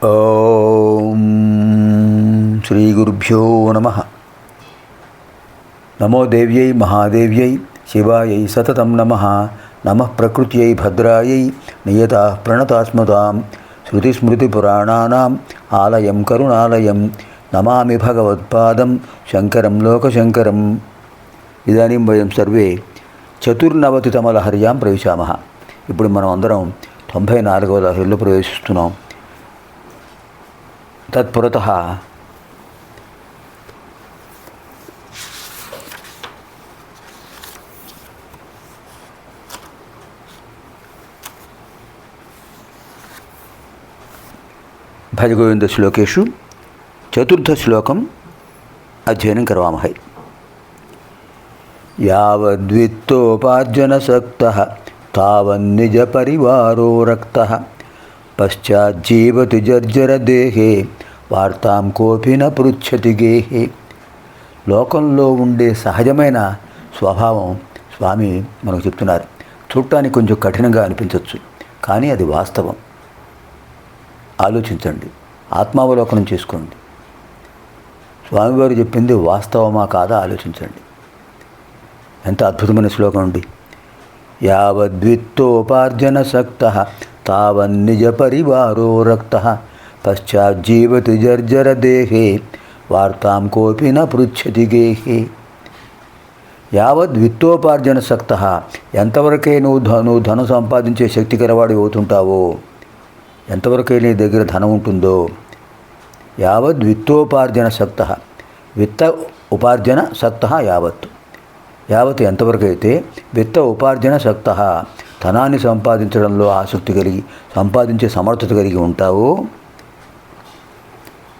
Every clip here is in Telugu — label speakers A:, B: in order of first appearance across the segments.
A: ఓం శ్రీ గురుభ్యో నమః. నమో దేవ్యై మహాదేవ్యై శివాయై సతతం నమః. నమః ప్రకృత్యై భద్రాయై నియతా ప్రణతాస్మతాం. శృతిస్మృతిపురాణానాం ఆలయం కరుణాలయం. నమామి భగవత్పాదం శంకరం లోకశంకరం. ఇదానీం వయం సర్వే చతుర్నవతితమ లహర్యాం ప్రవిశామః. ఇప్పుడు మనం అందరం 94వ లహరిలో ప్రవేశిస్తున్నాం. తత్పురతః భజగోవిందశ్లోకేషు చతుర్థశ్లోకం అధ్యయనం కరవామహై. యావద్విత్తోపార్జనసక్తః తావన్నిజ పరివారో రక్తః పశ్చాజ్జీవతి జర్జరదేహే వార్తాం కోపి న పృచ్ఛతి గేహే. లోకంలో ఉండే సహజమైన స్వభావం స్వామి మనకు చెప్తున్నారు. చూడటానికి కొంచెం కఠినంగా అనిపించవచ్చు, కానీ అది వాస్తవం. ఆలోచించండి, ఆత్మావలోకనం చేసుకోండి. స్వామివారు చెప్పింది వాస్తవమా కాదా ఆలోచించండి. ఎంత అద్భుతమైన శ్లోకం అండి. యావద్విత్తోపార్జనసక్తః తావన్నిజ పరివారో రక్తః పశ్చాజ్జీవతి జర్జరదేహే వార్తాం కోపి న పృచ్ఛతి గేహే. యావద్విత్తోపార్జనసక్తః, ఎంతవరకే నువ్వు ధనం సంపాదించే శక్తి కలవాడు అవుతుంటావో, ఎంతవరకే నీ దగ్గర ధనం ఉంటుందో. యావద్విత్తోపార్జనసక్తః, విత్త ఉపార్జన సక్తః యావత్. యావత్ ఎంతవరకైతే విత్త ఉపార్జన సక్తః, ధనాన్ని సంపాదించడంలో ఆసక్తి కలిగి సంపాదించే సమర్థత కలిగి ఉంటావో,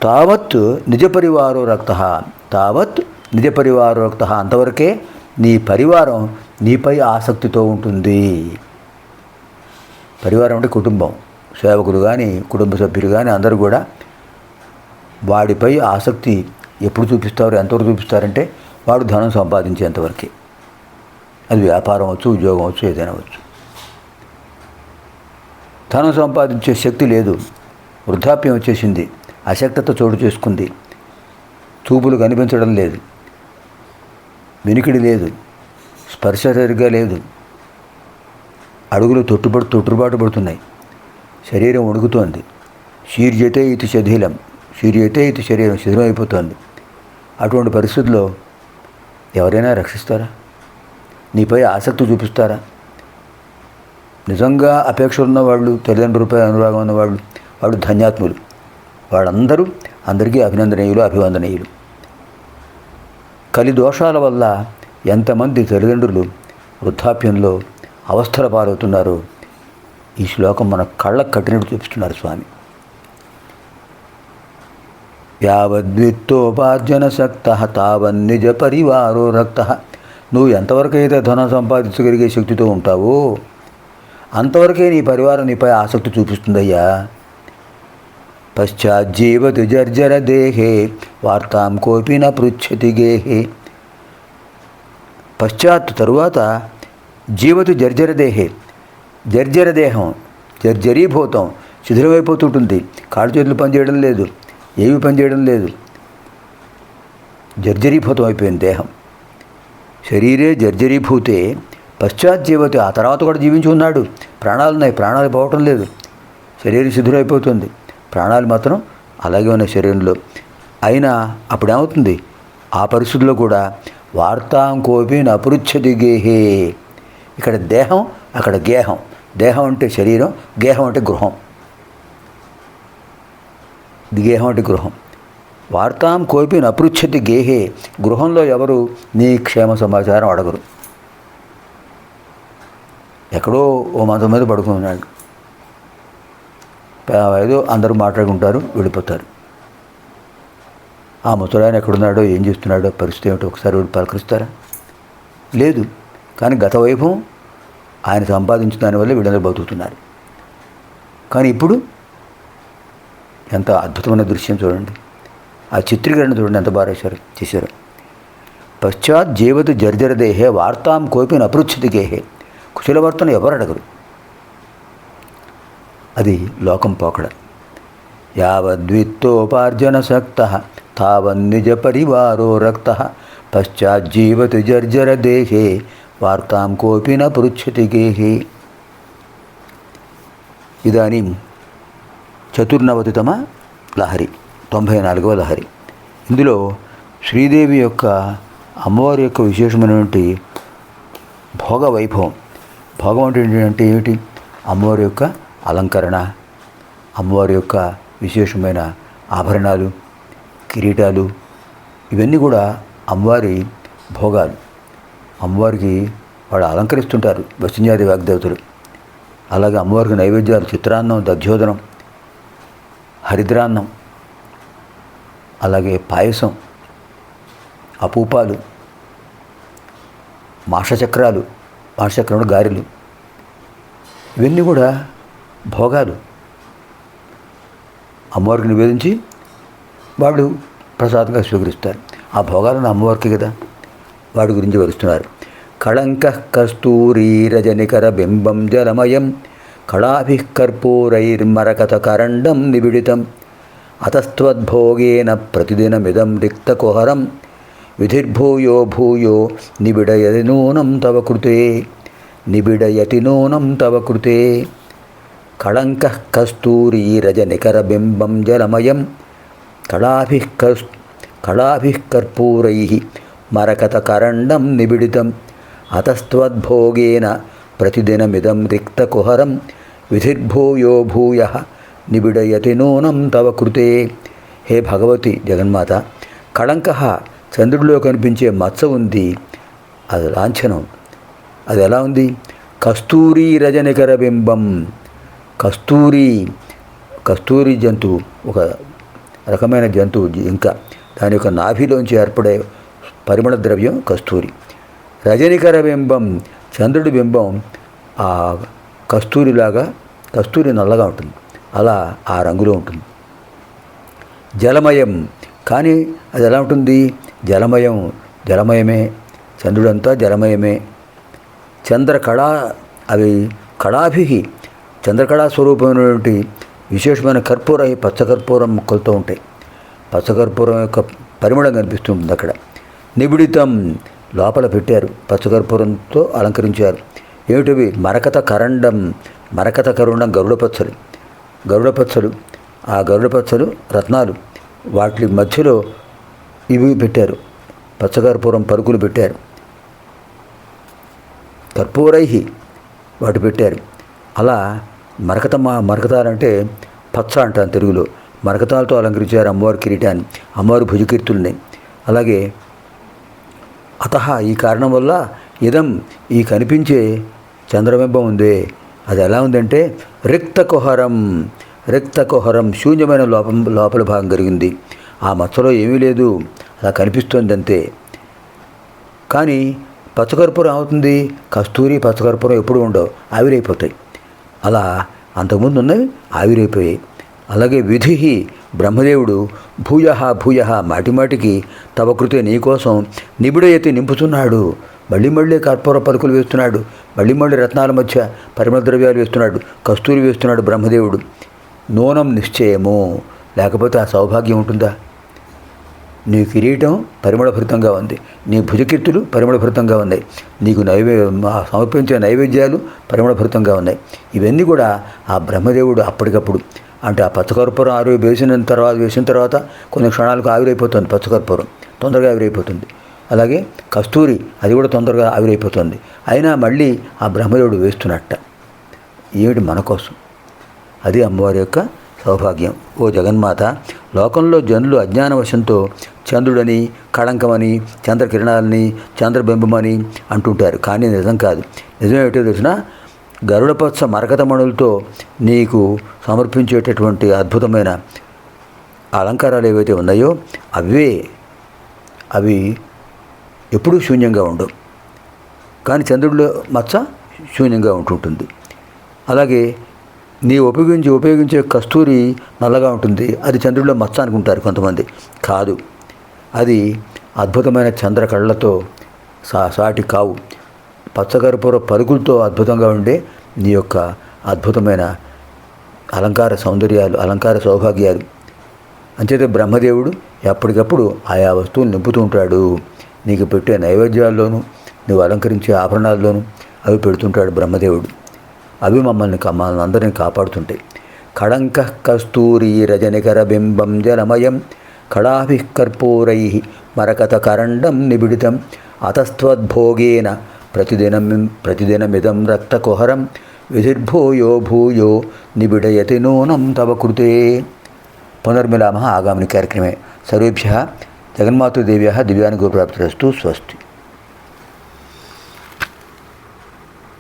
A: తావత్ నిజ పరివారో రక్తః, తావత్ నిజ పరివారో రక్తః, అంతవరకే నీ పరివారం నీపై ఆసక్తితో ఉంటుంది. పరివారం అంటే కుటుంబం, సేవకులు కానీ కుటుంబ సభ్యులు కానీ అందరూ కూడా వాడిపై ఆసక్తి ఎప్పుడు చూపిస్తారు, ఎంతవరకు చూపిస్తారంటే వాడు ధనం సంపాదించేంతవరకే. అది వ్యాపారం అవచ్చు, ఉద్యోగం అవచ్చు, ఏదైనా అవచ్చు. ధనం సంపాదించే శక్తి లేదు, వృద్ధాప్యం వచ్చేసింది, అశక్తత చోటు చేసుకుంది, చూపులు కనిపించడం లేదు, వినికిడి లేదు, స్పర్శ సరిగ్గా లేదు, అడుగులు తొట్టుబాటు పడుతున్నాయి, శరీరం వణుకుతోంది. శీర్యతే ఇది శిథిలం, శీర్యతే ఇది శరీరం శిథిలం అయిపోతుంది. అటువంటి పరిస్థితుల్లో ఎవరైనా రక్షిస్తారా? నీపై ఆసక్తి చూపిస్తారా? నిజంగా అపేక్ష ఉన్నవాళ్ళు, తల్లిదండ్రులపై అనురాగం ఉన్నవాళ్ళు, వాళ్ళు ధన్యాత్ములు. వాళ్ళందరూ అందరికీ అభినందనీయులు, అభివందనీయులు. కలి దోషాల వల్ల ఎంతమంది తల్లిదండ్రులు వృద్ధాప్యంలో అవస్థల పాలవుతున్నారో ఈ శ్లోకం మన కళ్ళకు కట్టినట్టు చూపిస్తున్నారు స్వామి. యావద్విత్తోపార్జన సక్తః తావన్నిజ పరివారో రక్తః, నువ్వు ఎంతవరకైతే ధనం సంపాదించగలిగే శక్తితో ఉంటావో అంతవరకే నీ పరివారం నీపై ఆసక్తి చూపిస్తుందయ్యా. పశ్చాజ్జీవతి జర్జర దేహే వార్తాం కోపి న పృచ్ఛతి గేహే. పశ్చాత్ తరువాత జీవతి జర్జర దేహే, జర్జర దేహం జర్జరీభూతం శిథిలమైపోతుంటుంది. కాళ్ళు చేతులు పనిచేయడం లేదు, ఏమి పనిచేయడం లేదు, జర్జరీభూతం అయిపోయింది దేహం. శరీరే జర్జరీభూతే పశ్చాజ్జీవతి, ఆ తర్వాత కూడా జీవించి ఉన్నాడు. ప్రాణాలు ఉన్నాయి, ప్రాణాలు పోవటం లేదు, శరీరం శిథిలమైపోతుంది, ప్రాణాలు మాత్రం అలాగే ఉన్నాయి శరీరంలో. అయినా అప్పుడేమవుతుంది? ఆ పరిస్థితుల్లో కూడా వార్తాం కోపి న పృచ్ఛతి గేహే. ఇక్కడ దేహం, అక్కడ గేహం. దేహం అంటే శరీరం, గేహం అంటే గృహం. గేహం అంటే గృహం. వార్తాం కోపి న పృచ్ఛతి గేహే, గృహంలో ఎవరు నీ క్షేమ సమాచారం అడగరు. ఎక్కడో ఓ మంచం మీద పడుకున్నాడు, ఏదో అందరూ మాట్లాడుకుంటారు, వెళ్ళిపోతారు. ఆ ముసలాయన ఎక్కడున్నాడో, ఏం చేస్తున్నాడో, పరిస్థితి ఏమిటో ఒకసారి వీళ్ళు పలకరిస్తారా? లేదు. కానీ గత వైభవం ఆయన సంపాదించిన దానివల్ల వీళ్ళందరూ బతుకుతున్నారు. కానీ ఇప్పుడు ఎంత అద్భుతమైన దృశ్యం చూడండి, ఆ చిత్రీకరణ చూడండి, ఎంత బాగా చేశారు. పశ్చాత్ జీవతి జర్జర దేహే వార్తాం కోపి న పృచ్ఛతి గేహే. కుశలవర్తను ఎవరు అడగరు. అది లోకం పోకడ. యావద్విత్తోపార్జనసక్తః తావన్నిజ పరివారో రక్తః పశ్చాజ్జీవతి జర్జర దేశే వార్తాం కోపి న పృచ్ఛతి గేహి. ఇదానీం చతుర్నవతితమ లహరి, 94వ లహరి. ఇందులో శ్రీదేవి యొక్క అమ్మవారి యొక్క విశేషమైనటువంటి భోగ వైభవం. భోగం అంటే ఏమిటి? అమ్మవారి యొక్క అలంకరణ, అమ్మవారి యొక్క విశేషమైన ఆభరణాలు, కిరీటాలు, ఇవన్నీ కూడా అమ్మవారి భోగాలు. అమ్మవారికి వాళ్ళు అలంకరిస్తుంటారు వశింజాది వాగ్దేవతలు. అలాగే అమ్మవారికి నైవేద్యాలు చిత్రాన్నం, దధ్యోదనం, హరిద్రాన్నం, అలాగే పాయసం, అపూపాలు, మాషచక్రాలు, మాషచక్రంలో గారెలు, ఇవన్నీ కూడా భోగాలు అమ్మవారికి నివేదించి వాళ్ళు ప్రసాదంగా స్వీకరిస్తారు. ఆ భోగాలను అమ్మవారికి కదా, వాడి గురించి వివరిస్తున్నారు. కళంక కస్తూరీ రజనికర బింబం జలమయం కళాభి కర్పూరైర్మరకత కరండం నిబిడితం అతస్త్వద్భోగేన ప్రతిదినమిదం రిక్తకుహరం విధిర్భూయో భూయో నిబిడయతి నూనం తవ కృతే, నిబిడయతి నూనం తవ కృతే. కళంక కస్తూరీ రజనికర బింబం జలమయం కళాభి కర్పూరై మరకత కరండం నిబిడితం అతస్త్వద్భోగేన ప్రతిదినమిదం రిక్తకుహరం విధిర్భూయో భూయ నిబిడయతి నూనం తవ కృతే. హే భగవతి జగన్మాత, కళంక చంద్రుడిలో కనిపించే మచ్చ ఉంది, అది లాంఛనం. అది ఎలా ఉంది? కస్తూరీ రజనికర బింబం. కస్తూరి జంతువు, ఒక రకమైన జంతువు, ఇంకా దాని యొక్క నాభిలోంచి ఏర్పడే పరిమళ ద్రవ్యం కస్తూరి. రజనికర బింబం, చంద్రుడి బింబం ఆ కస్తూరిలాగా, కస్తూరి నల్లగా ఉంటుంది, అలా ఆ రంగులో ఉంటుంది. జలమయం, కానీ అది ఎలా ఉంటుంది? జలమయమే, చంద్రుడంతా జలమయమే. చంద్రకళా, అవి కళాభి, చంద్రకళా స్వరూపమైనటువంటి విశేషమైన కర్పూర, పచ్చకర్పూరం ముక్కలతో ఉంటాయి. పచ్చకర్పూరం యొక్క పరిమళం కనిపిస్తుంది అక్కడ. నిబిడితం, లోపల పెట్టారు, పచ్చకర్పూరంతో అలంకరించారు. ఏమిటివి? మరకత కరండం, మరకత కరుండం గరుడ పచ్చలు, ఆ గరుడ పచ్చలు రత్నాలు, వాటి మధ్యలో ఇవి పెట్టారు, పచ్చకర్పూరం పరుకులు పెట్టారు. కర్పూరై వాటి పెట్టారు. అలా మరకతాలంటే పచ్చ అంటాను తెలుగులో. మరకతాలతో అలంకరించారు అమ్మవారి కిరీటాన్ని, అమ్మవారి భుజకీర్తుల్ని. అలాగే ఈ కారణం వల్ల ఇదం, ఈ కనిపించే చంద్రబింబం ఉందే, అది ఎలా ఉందంటే రిక్తకుహరం, శూన్యమైన లోపల భాగం కలిగింది. ఆ మచ్చలో ఏమీ లేదు, అలా కనిపిస్తుంది అంతే. కానీ పచ్చకర్పూరం అవుతుంది, కస్తూరి పచ్చకర్పూరం ఎప్పుడు ఉండవు, ఆవిరైపోతాయి. అలా అంతకుముందు ఉన్నవి ఆవిరైపోయాయి. అలాగే విధి, బ్రహ్మదేవుడు భూయ మాటిమాటికి తవ కృతే, నీకోసం నిబిడయతి నింపుతున్నాడు. మళ్ళీ కర్పూర పలుకులు వేస్తున్నాడు, మళ్ళీ రత్నాల మధ్య పరిమళ ద్రవ్యాలు వేస్తున్నాడు, కస్తూరి వేస్తున్నాడు బ్రహ్మదేవుడు. నూనం నిశ్చయము, లేకపోతే ఆ సౌభాగ్యం ఉంటుందా? నీ కిరీటం పరిమళభరితంగా ఉంది, నీ భుజకీర్తులు పరిమళభరితంగా ఉన్నాయి, నీకు సమర్పించే నైవేద్యాలు పరిమళభరితంగా ఉన్నాయి. ఇవన్నీ కూడా ఆ బ్రహ్మదేవుడు అప్పటికప్పుడు, అంటే ఆ పచ్చకర్పూరం వేసిన తర్వాత కొన్ని క్షణాలకు ఆవిరైపోతుంది. పచ్చకర్పూరం తొందరగా ఆవిరైపోతుంది. అలాగే కస్తూరి, అది కూడా తొందరగా ఆవిరైపోతుంది. అయినా మళ్ళీ ఆ బ్రహ్మదేవుడు వేస్తున్నట్ట. ఏమిటి? మన కోసం. అది అమ్మవారి యొక్క సౌభాగ్యం. ఓ జగన్మాత, లోకంలో జనులు అజ్ఞానవశంతో చంద్రుడని, కళంకమని, చంద్రకిరణాలని, చంద్రబింబమని అంటుంటారు. కానీ నిజం కాదు. నిజమేమిటో తెలిసిన, గరుడపచ్చ మరకతమణులతో నీకు సమర్పించేటటువంటి అద్భుతమైన అలంకారాలు ఏవైతే ఉన్నాయో అవి ఎప్పుడూ శూన్యంగా ఉండవు. కానీ చంద్రుడిలో మచ్చ శూన్యంగా ఉంటుంటుంది. అలాగే నీ ఉపయోగించే కస్తూరి నల్లగా ఉంటుంది, అది చంద్రుడిలో మచ్చ అనుకుంటారు కొంతమంది. కాదు, అది అద్భుతమైన చంద్ర కళ్ళతో సాటి కావు. పచ్చకర్పూర పలుకులతో అద్భుతంగా ఉండే నీ యొక్క అద్భుతమైన అలంకార సౌందర్యాలు, అలంకార సౌభాగ్యాలు. అంచేత బ్రహ్మదేవుడు ఎప్పటికప్పుడు ఆయా వస్తువులు నింపుతూ ఉంటాడు. నీకు పెట్టే నైవేద్యాల్లోనూ, నువ్వు అలంకరించే ఆభరణాల్లోనూ అవి పెడుతుంటాడు బ్రహ్మదేవుడు. అవి మమ్మల్ని అందరినీ కాపాడుతుంటాయి. కళంక కస్తూరీ రజనికర బింబం జలమయం కళాభి కర్పూరై మరకత కరండం నిబిడితం అతస్త్వద్భోగేన ప్రతిదినమిదం రక్తకుహరం విధిర్భూయో భూయో నిబిడయతి నూనం తవ కృతే. పునర్మిలామः ఆగామిని కార్యక్రమే. సర్వేభ్యः జగన్మాతృదేవ్యాः దివ్యానుగ్రహప్రాప్తిరస్తు. స్వస్తి.